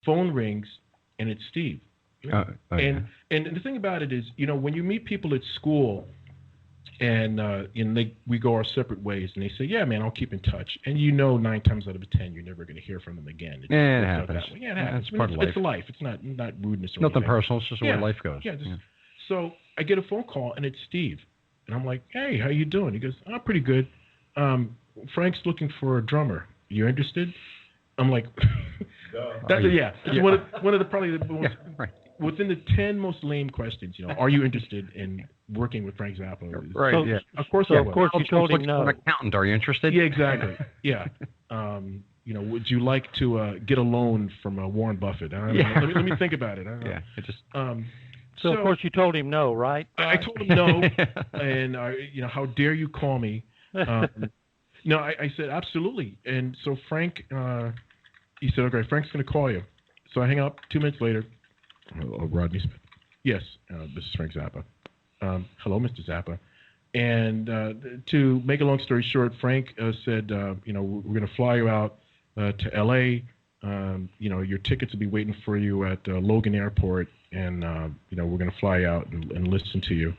phone rings, and it's Steve. Okay. And the thing about it is, when you meet people at school, and we go our separate ways, and they say, "Yeah, man, I'll keep in touch." And 9 times out of 10, you're never going to hear from them again. It happens. Yeah, it happens. It's part of life. It's life. It's not rudeness or Nothing anything. personal. It's just the way life goes. Yeah. So I get a phone call, and it's Steve, and I'm like, "Hey, how you doing?" He goes, "I'm pretty good. Frank's looking for a drummer. You interested?" I'm like, It's one of the probably the most, within the 10 most lame questions. Are you interested in working with Frank Zappa? Right. So, Of course. So of course you told him no. An accountant, are you interested? Yeah, exactly. Yeah. Would you like to get a loan from Warren Buffett? Let me think about it. I don't know. Yeah. It just. So of course you told him no, right? I told him no, and how dare you call me? No, I said absolutely, and so Frank, he said, okay, Frank's going to call you. So I hang up. 2 minutes later, Rodney Smith. Yes, this is Frank Zappa. Hello, Mr. Zappa. And to make a long story short, Frank said, we're going to fly you out to L.A. Your tickets will be waiting for you at Logan Airport, and we're going to fly out and listen to you.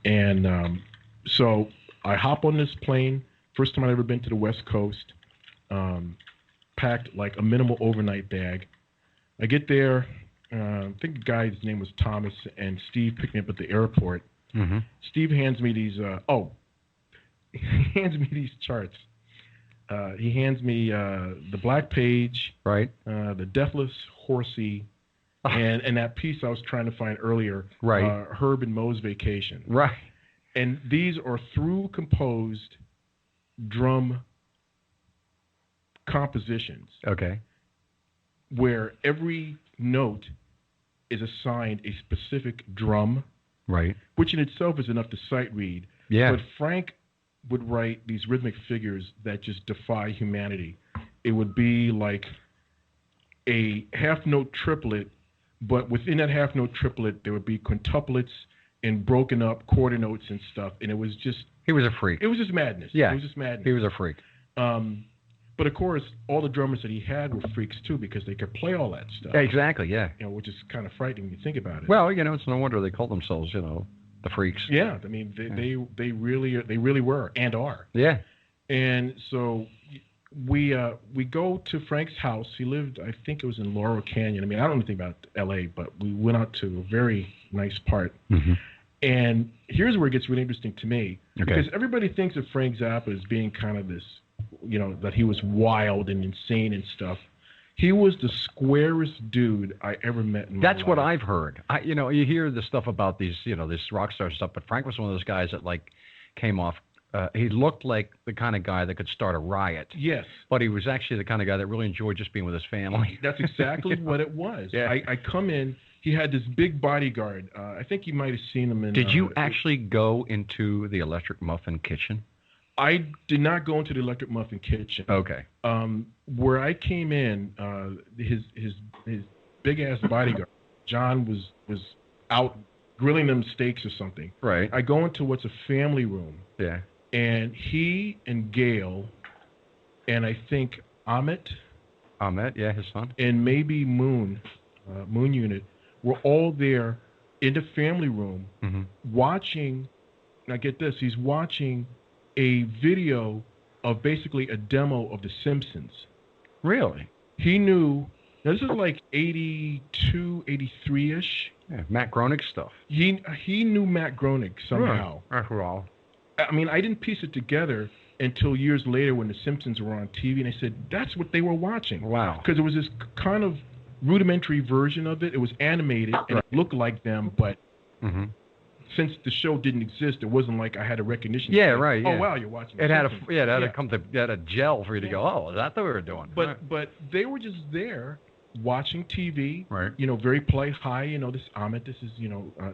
And so I hop on this plane. First time I'd ever been to the West Coast. Packed like a minimal overnight bag. I get there. I think the guy's name was Thomas, and Steve picked me up at the airport. Mm-hmm. Steve hands me these. He hands me these charts. He hands me the Black Page, right? The Deathless Horsey, and that piece I was trying to find earlier, right? Herb and Moe's Vacation, right? And these are through composed drum compositions. Okay. Where every note is assigned a specific drum. Right. Which in itself is enough to sight read. Yeah. But Frank would write these rhythmic figures that just defy humanity. It would be like a half-note triplet, but within that half-note triplet, there would be quintuplets and broken up quarter notes and stuff. And it was just... He was a freak. It was just madness. Yeah. It was just madness. He was a freak. But of course, all the drummers that he had were freaks too, because they could play all that stuff. Exactly, yeah. Which is kind of frightening when you think about it. Well, it's no wonder they call themselves, the freaks. Yeah, I mean, they really were and are. Yeah. And so we go to Frank's house. He lived, I think it was in Laurel Canyon. I mean, I don't know anything about L.A., but we went out to a very nice part. Mm-hmm. And here's where it gets really interesting to me, okay. Because everybody thinks of Frank Zappa as being kind of this. That he was wild and insane and stuff. He was the squarest dude I ever met in my life. That's what I've heard. You hear the stuff about these, this rock star stuff, but Frank was one of those guys that came off. He looked like the kind of guy that could start a riot. Yes. But he was actually the kind of guy that really enjoyed just being with his family. That's exactly what it was. Yeah. I come in. He had this big bodyguard. I think you might have seen him in. Did you actually go into the Electric Muffin kitchen? I did not go into the Electric Muffin kitchen. Okay. Where I came in, his big ass bodyguard, John, was out grilling them steaks or something. Right. I go into what's a family room. Yeah. And he and Gail, and I think Ahmet, yeah, his son, and maybe Moon Unit, were all there in the family room watching. Now get this, he's watching a video of basically a demo of The Simpsons. Really? He knew, now this is like 82, 83-ish. Yeah, Matt Groening stuff. He knew Matt Groening somehow. After all. I mean, I didn't piece it together until years later when The Simpsons were on TV, and I said, that's what they were watching. Wow. Because it was this kind of rudimentary version of it. It was animated, and it looked like them, but... Since the show didn't exist, it wasn't like I had a recognition. Yeah, right. Oh, wow, you're watching. It had a gel for you to go. Oh, is that what we were doing? But they were just there watching TV. Right. Very polite. Hi, this Ahmet. This is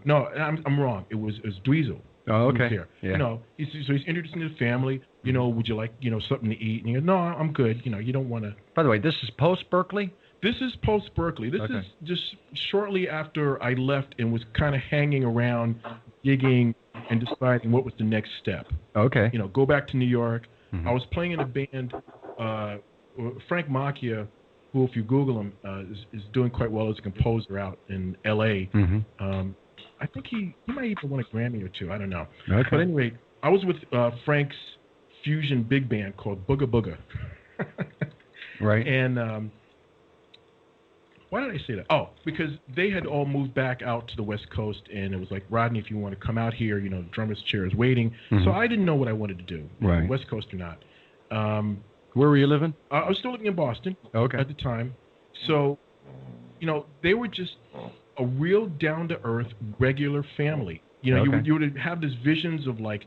no, I'm wrong. It was Dweezil. Oh, okay. There. Yeah. He's introducing the family. Would you like something to eat? And he goes, no, I'm good. You don't want to. By the way, this is post Berkeley. This is post Berkeley. This is just shortly after I left and was kind of hanging around, gigging, and deciding what was the next step. Okay. Go back to New York. I was playing in a band. Frank Macchia who, if you Google him, is doing quite well as a composer out in L.A. I think he might even win a Grammy or two. I don't know. Okay. But anyway, I was with Frank's fusion big band called Booga Booga. Right. And why did I say that? Oh, because they had all moved back out to the West Coast, and it was like, Rodney, if you want to come out here, the drummer's chair is waiting. So I didn't know what I wanted to do, right. West Coast or not. Where were you living? I was still living in Boston at the time. So, they were just a real down-to-earth, regular family. You would have these visions of, like,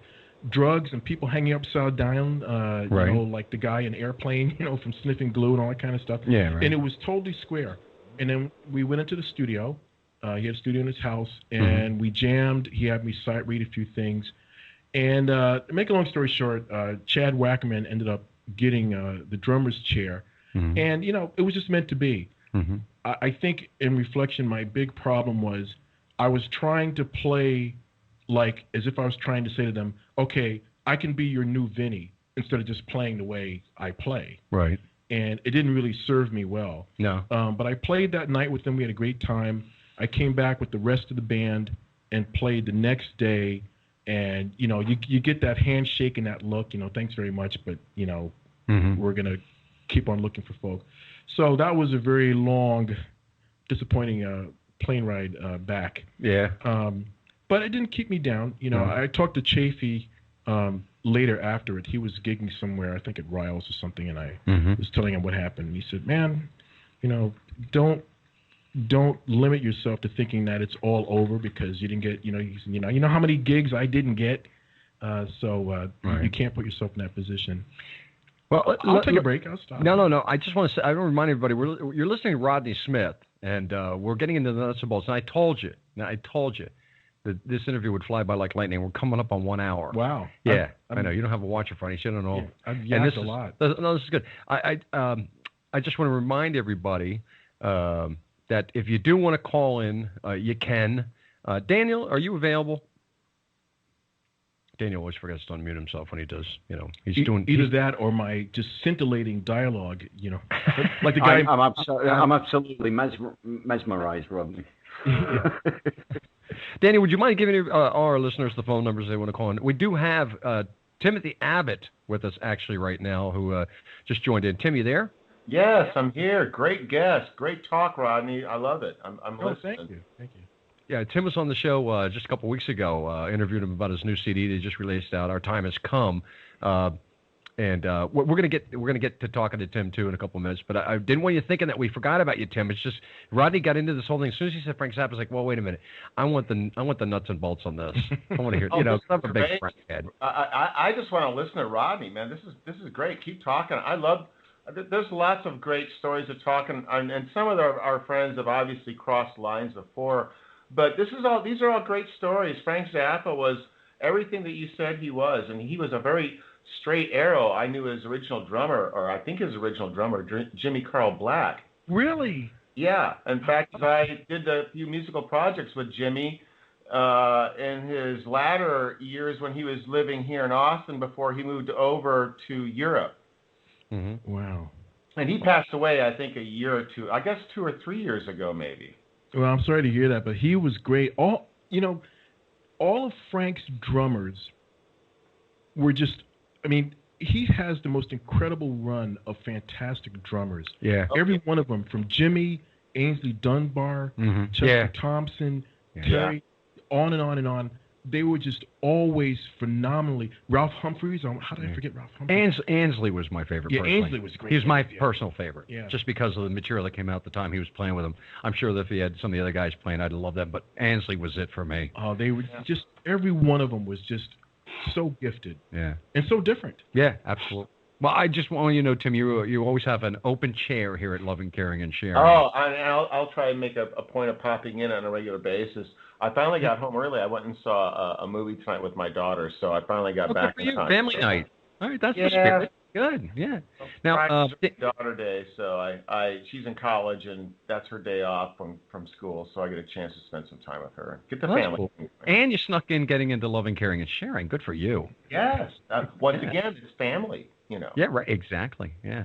drugs and people hanging upside down, like the guy in Airplane, from sniffing glue and all that kind of stuff. Yeah, right. And it was totally square. And then we went into the studio. He had a studio in his house, and we jammed. He had me sight read a few things. And to make a long story short, Chad Wackerman ended up getting the drummer's chair. And, it was just meant to be. I think in reflection, my big problem was I was trying to play like as if I was trying to say to them, okay, I can be your new Vinny instead of just playing the way I play. Right. And it didn't really serve me well. No. But I played that night with them. We had a great time. I came back with the rest of the band and played the next day. And, you get that handshake and that look, thanks very much, but, we're going to keep on looking for folk. So that was a very long, disappointing plane ride back. Yeah. But it didn't keep me down. I talked to Chafee later after it. He was gigging somewhere, I think at Riles or something, and I was telling him what happened. And he said, man, don't limit yourself to thinking that it's all over because you didn't get, you know how many gigs I didn't get, so you can't put yourself in that position. Well, I'll take a break. I'll stop. No. I just want to say, I want to remind everybody, you're listening to Rodney Smith, and we're getting into the nuts and bolts. And I told you that this interview would fly by like lightning. We're coming up on 1 hour. Wow. Yeah, I know. You don't have a watch in front of you. So I don't know. Yeah, I've yacked a lot. No, this is good. I just want to remind everybody that if you do want to call in, you can. Daniel, are you available? Daniel always forgets to unmute himself when he does. He's doing either that or my just scintillating dialogue. Like the guy. I'm absolutely mesmerized, Rodney. Danny, would you mind giving our listeners the phone numbers they want to call in? We do have Timothy Abbott with us actually right now, who just joined in. Tim, you there? Yes, I'm here. Great guest. Great talk, Rodney. I love it. I'm listening. Thank you. Yeah, Tim was on the show just a couple weeks ago. Interviewed him about his new CD they just released out. Our Time Has Come, and we're gonna get to talking to Tim too in a couple of minutes. But I didn't want you thinking that we forgot about you, Tim. It's just Rodney got into this whole thing as soon as he said Frank Zappa. I was like, well, wait a minute. I want the nuts and bolts on this. I want to hear. I'm a big Frank head. I just want to listen to Rodney, man. This is great. Keep talking. I love. There's lots of great stories to talk, and some of our friends have obviously crossed lines before. But these are all great stories. Frank Zappa was everything that you said he was, and he was a very straight arrow. I knew his original drummer, or I think his original drummer, Jimmy Carl Black. Really? Yeah. In fact, I did a few musical projects with Jimmy in his latter years when he was living here in Austin before he moved over to Europe. Mm-hmm. Wow. And he passed away, I think, a year or two, I guess 2 or 3 years ago, maybe. Well, I'm sorry to hear that, but he was great. All of Frank's drummers were just, he has the most incredible run of fantastic drummers. Yeah. Every one of them, from Jimmy, Ainsley Dunbar, Chester Thompson, Terry, on and on and on. They were just always phenomenally. Ralph Humphreys. How did I forget Ralph Humphreys? Ansley was my favorite. Yeah, Ainsley was great. He was my personal favorite. Yeah. Just because of the material that came out at the time he was playing with him. I'm sure that if he had some of the other guys playing, I'd love that. But Ansley was it for me. Oh, they were just, every one of them was just so gifted. Yeah. And so different. Yeah, absolutely. Well, I just want you to know, Tim, you always have an open chair here at Loving, Caring, and Sharing. Oh, I'll try and make a point of popping in on a regular basis. I finally got home early. I went and saw a movie tonight with my daughter, so I finally got back in time. Family night. All right, that's the spirit. Good, yeah. Now, daughter day, so she's in college, and that's her day off from school, so I get a chance to spend some time with her. Get the family. Cool. And you snuck in getting into Loving, Caring, and Sharing. Good for you. Yes. Once again, it's family, Yeah, right. Exactly. Yeah.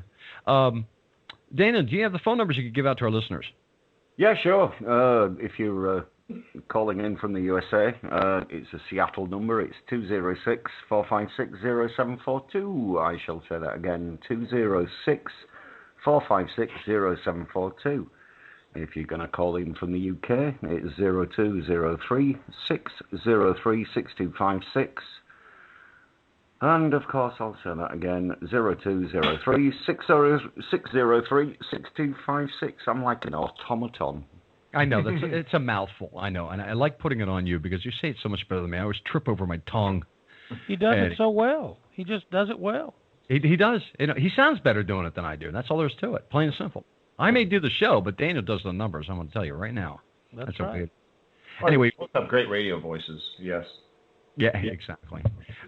Daniel, do you have the phone numbers you could give out to our listeners? Yeah, sure. If you're calling in from the USA, it's a Seattle number. It's 206-456-0742. I shall say that again, 206-456-0742. If you're going to call in from the UK, it's 0203-603-6256. And, of course, I'll say that again, 0203-603-6256. I'm like an automaton. I know, it's a mouthful, I know. And I like putting it on you because you say it so much better than me. I always trip over my tongue. He does it so well. He just does it well. He does. He sounds better doing it than I do. And that's all there is to it, plain and simple. I may do the show, but Daniel does the numbers. I'm going to tell you right now. That's right. Okay. Anyway. Both have great radio voices, yes. Yeah, exactly.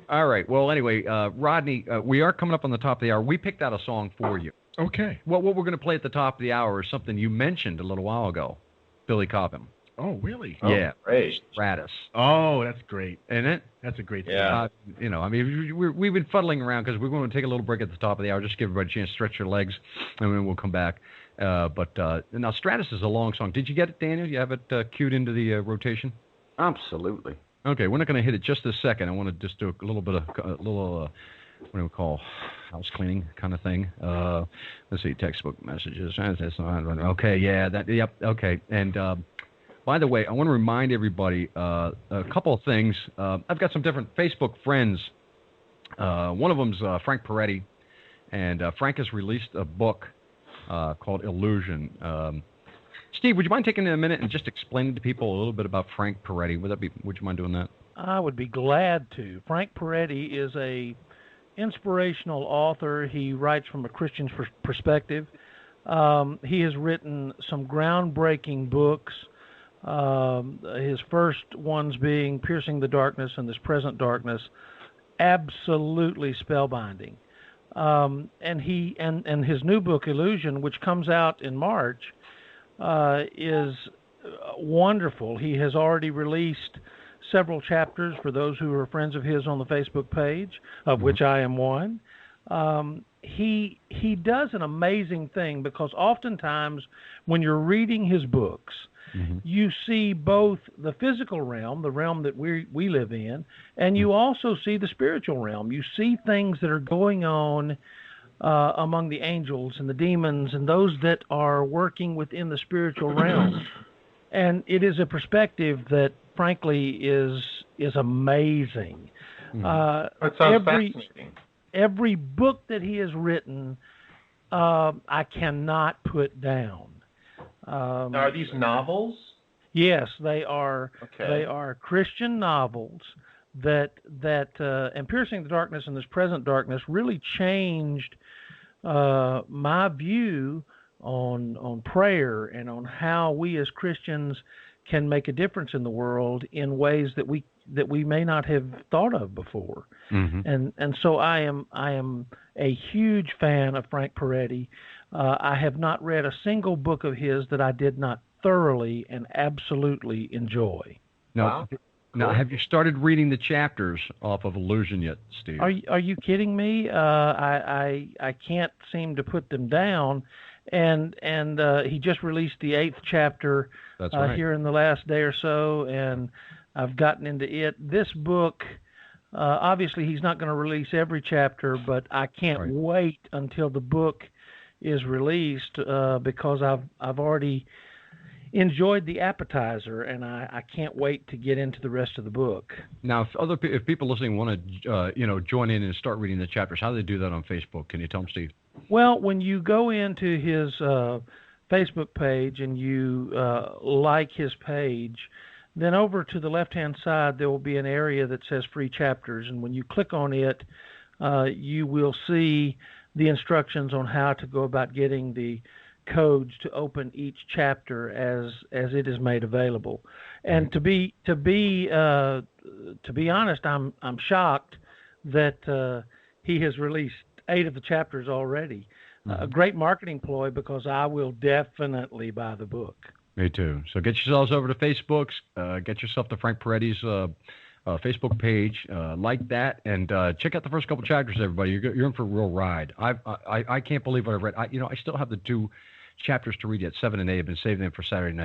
All right. Well, anyway, Rodney, we are coming up on the top of the hour. We picked out a song for you. Okay. Well, what we're going to play at the top of the hour is something you mentioned a little while ago, Billy Cobham. Oh, really? Yeah. Oh, great. Stratus. Oh, that's great. Isn't it? That's a great song. Yeah. We've been fuddling around because we're going to take a little break at the top of the hour, just give everybody a chance to stretch their legs, and then we'll come back. But now, Stratus is a long song. Did you get it, Daniel? You have it queued into the rotation? Absolutely. Okay, we're not going to hit it just this second. I want to just do a little bit of what do we call house cleaning kind of thing. Let's see, textbook messages. That's not okay. Yeah, yep. Okay, and by the way, I want to remind everybody a couple of things. I've got some different Facebook friends. One of them's Frank Peretti, and Frank has released a book called Illusion. Steve, would you mind taking a minute and just explaining to people a little bit about Frank Peretti? Would you mind doing that? I would be glad to. Frank Peretti is a inspirational author. He writes from a Christian perspective. He has written some groundbreaking books. His first ones being Piercing the Darkness and This Present Darkness, absolutely spellbinding. And his new book, Illusion, which comes out in March, is wonderful. He has already released several chapters for those who are friends of his on the Facebook page, of which I am one. He does an amazing thing because oftentimes when you're reading his books, you see both the physical realm, the realm that we live in, and you also see the spiritual realm. You see things that are going on among the angels and the demons and those that are working within the spiritual realm. And it is a perspective that, frankly, is amazing. It sounds fascinating. Every book that he has written, I cannot put down. Now, are these novels? Yes, they are. Okay. They are Christian novels that and Piercing the Darkness and This Present Darkness really changed my view on prayer and on how we as Christians can make a difference in the world in ways that we may not have thought of before. And so I am a huge fan of Frank Peretti. I have not read a single book of his that I did not thoroughly and absolutely enjoy. Now, have you started reading the chapters off of Illusion yet, Steve? Are you kidding me? I can't seem to put them down. And he just released the 8th chapter here in the last day or so, and I've gotten into it. This book, obviously he's not going to release every chapter, but I can't wait until the book is released because I've already enjoyed the appetizer, and I can't wait to get into the rest of the book. Now, if people listening want to join in and start reading the chapters, how do they do that on Facebook? Can you tell them, Steve? Well, when you go into his Facebook page and you like his page, then over to the left-hand side there will be an area that says Free Chapters, and when you click on it, you will see the instructions on how to go about getting the codes to open each chapter as it is made available. And to be honest, I'm shocked that he has released 8 of the chapters already. A great marketing ploy because I will definitely buy the book. Me too. So get yourselves over to Facebook. Get yourself to Frank Peretti's Facebook page. Like that, and check out the first couple chapters, everybody. You're in for a real ride. I can't believe what I've read. I still have the 2 chapters to read yet, 7 and 8. I've been saving them for Saturday night.